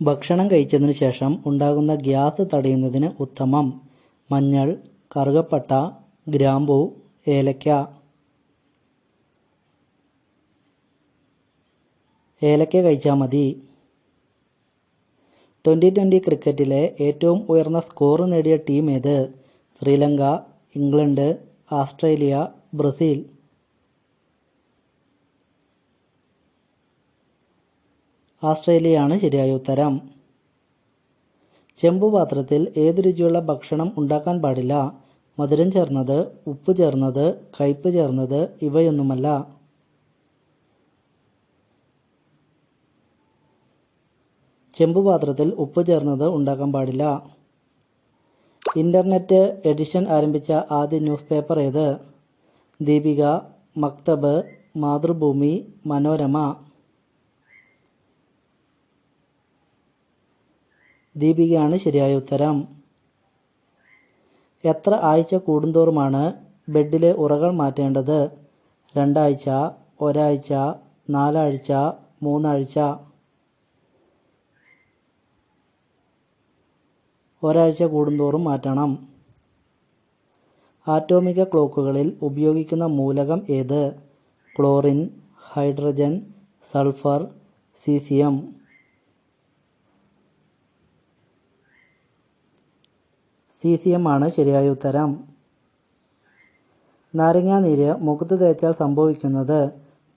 ഭക്ഷണം കഴിച്ചതിനു ശേഷം ഉണ്ടാകുന്ന ഗ്യാസ് തടയുന്നതിന് ഉത്തമം. മഞ്ഞൾ, കറുകപ്പട്ട, ഗ്രാമ്പൂ, ഏലക്ക. ഏലക്ക കഴിച്ചാൽ മതി. T20 ക്രിക്കറ്റിലെ ഏറ്റവും ഉയർന്ന സ്കോർ നേടിയ ടീം ഏത്? Sri Lanka, England, Australia, Brazil. ഓസ്ട്രേലിയയാണ് ശരിയായ ഉത്തരം. ചെമ്പുപാത്രത്തിൽ ഏത് രുചിയുള്ള ഭക്ഷണം ഉണ്ടാക്കാൻ പാടില്ല? മധുരം ചേർന്നത്, ഉപ്പ് ചേർന്നത്, കയ്പ് ചേർന്നത്, ഇവയൊന്നുമല്ല. ചെമ്പുപാത്രത്തിൽ ഉപ്പ് ചേർന്നത് ഉണ്ടാക്കാൻ പാടില്ല. ഇന്റർനെറ്റ് എഡിഷൻ ആരംഭിച്ച ആദ്യ ന്യൂസ് പേപ്പർ ഏത്? ദീപിക, മക്തബ്, മാതൃഭൂമി, മനോരമ. ദീപികയാണ് ശരിയായ ഉത്തരം. എത്ര ആഴ്ച കൂടുന്തോറുമാണ് ബെഡിലെ ഉറകൾ മാറ്റേണ്ടത്? 2 ആഴ്ച, ഒരാഴ്ച, 4 ആഴ്ച, 3 ആഴ്ച. ഒരാഴ്ച കൂടുന്തോറും മാറ്റണം. ആറ്റോമിക ക്ലോക്കുകളിൽ ഉപയോഗിക്കുന്ന മൂലകം ഏത്? Chlorine, hydrogen, sulphur, caesium. Caesium ആണ് ശരിയായ ഉത്തരം. നാരങ്ങാനീര് മുഖത്ത് തേച്ചാൽ സംഭവിക്കുന്നത്?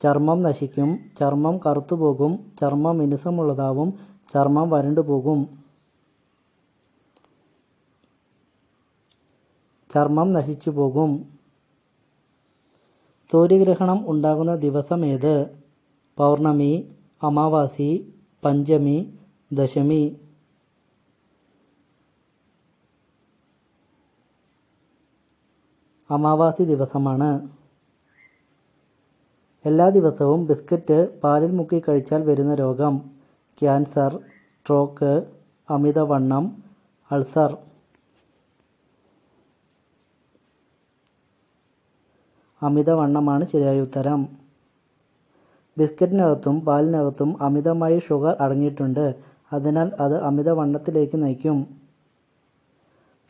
ചർമ്മം നശിക്കും, ചർമ്മം കറുത്തുപോകും, ചർമ്മം മിനുസമുള്ളതാവും, ചർമ്മം വരണ്ടുപോകും. ചർമ്മം നശിച്ചുപോകും. സൂര്യഗ്രഹണം ഉണ്ടാകുന്ന ദിവസം ഏത്? പൗർണമി, അമാവാസി, പഞ്ചമി, ദശമി. അമാവാസി ദിവസമാണ്. എല്ലാ ദിവസവും ബിസ്ക്കറ്റ് പാലിൽ മുക്കി കഴിച്ചാൽ വരുന്ന രോഗം? ക്യാൻസർ, സ്ട്രോക്ക്, അമിതവണ്ണം, അൾസർ. അമിതവണ്ണമാണ് ശരിയായ ഉത്തരം. ബിസ്ക്കറ്റിനകത്തും പാലിനകത്തും അമിതമായി ഷുഗർ അടങ്ങിയിട്ടുണ്ട്. അതിനാൽ അത് അമിതവണ്ണത്തിലേക്ക് നയിക്കും.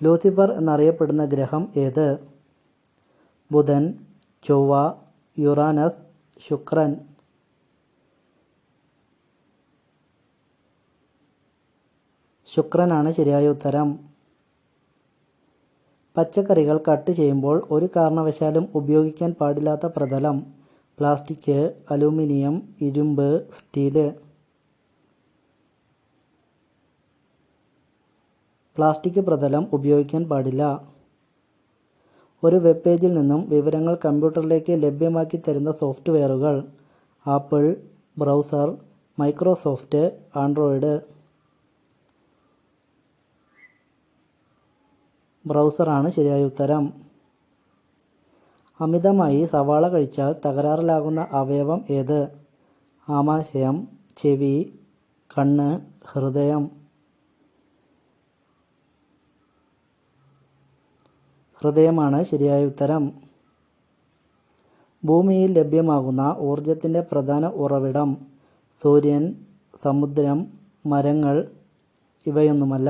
ലൂസിഫർ എന്നറിയപ്പെടുന്ന ഗ്രഹം ഏത്? ബുധൻ, ചൊവ്വ, യുറാനസ്, ശുക്രൻ. ശുക്രനാണ് ശരിയായ ഉത്തരം. പച്ചക്കറികൾ കട്ട് ചെയ്യുമ്പോൾ ഒരു കാരണവശാലും ഉപയോഗിക്കാൻ പാടില്ലാത്ത പ്രതലം? പ്ലാസ്റ്റിക്, അലൂമിനിയം, ഇരുമ്പ്, സ്റ്റീൽ. പ്ലാസ്റ്റിക് പ്രതലം ഉപയോഗിക്കാൻ പാടില്ല. ഒരു വെബ് പേജിൽ നിന്നും വിവരങ്ങൾ കമ്പ്യൂട്ടറിലേക്ക് ലഭ്യമാക്കി തരുന്ന സോഫ്റ്റ്വെയറുകൾ? Apple, browser, Microsoft, Android. ബ്രൗസറാണ് ശരിയായ ഉത്തരം. അമിതമായി സവാള കഴിച്ചാൽ തകരാറിലാകുന്ന അവയവം ഏത്? ആമാശയം, ചെവി, കണ്ണ്, ഹൃദയം. ഹൃദയമാണ് ശരിയായ ഉത്തരം. ഭൂമിയിൽ ലഭ്യമാകുന്ന ഊർജത്തിന്റെ പ്രധാന ഉറവിടം? സൂര്യൻ, സമുദ്രം, മരങ്ങൾ, ഇവയൊന്നുമല്ല.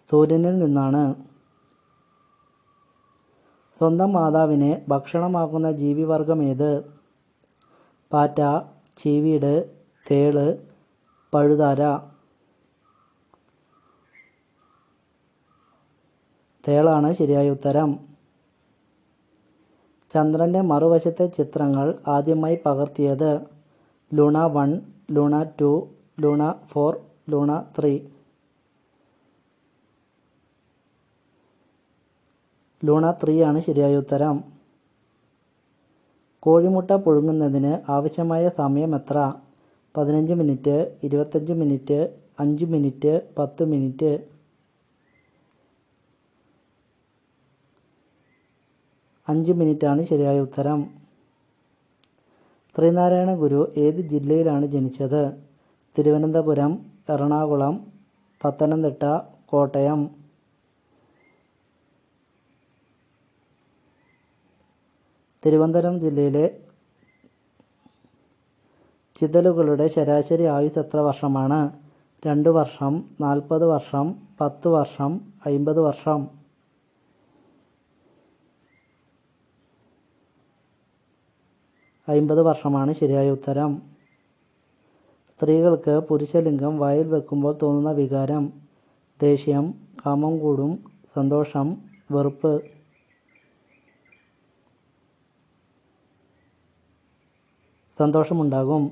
സൂര്യനിൽ നിന്നാണ്. സ്വന്തം മാതാവിനെ ഭക്ഷണമാക്കുന്ന ജീവിവർഗം ഏത്? പാറ്റ, ചീവീട്, തേള്, പഴുതാര. തേളാണ് ശരിയായ ഉത്തരം. ചന്ദ്രന്റെ മറുവശത്തെ ചിത്രങ്ങൾ ആദ്യമായി പകർത്തിയത്? Luna 1, Luna 2, Luna 4, Luna 3. Luna 3 ആണ് ശരിയായ ഉത്തരം. കോഴിമുട്ട പുഴുങ്ങുന്നതിന് ആവശ്യമായ സമയം എത്ര? 15 മിനിറ്റ്, 25 മിനിറ്റ്, 5 മിനിറ്റ്, 10 മിനിറ്റ്. 5 മിനിറ്റാണ് ശരിയായ ഉത്തരം. ശ്രീനാരായണ ഗുരു ഏത് ജില്ലയിലാണ് ജനിച്ചത്? തിരുവനന്തപുരം, എറണാകുളം, പത്തനംതിട്ട, കോട്ടയം. തിരുവനന്തപുരം ജില്ലയിലെ ചിതലുകളുടെ ശരാശരി ആയുസ്സ് എത്ര വർഷമാണ്? 2 വർഷം, 40 വർഷം, 10 വർഷം, 50 വർഷം. 50 വർഷമാണ് ശരിയായ ഉത്തരം. സ്ത്രീകൾക്ക് പുരുഷലിംഗം വായിൽ വെക്കുമ്പോൾ തോന്നുന്ന വികാരം: ദേഷ്യം, കാമം കൂടും, സന്തോഷം, വെറുപ്പ്. സന്തോഷമുണ്ടാകും.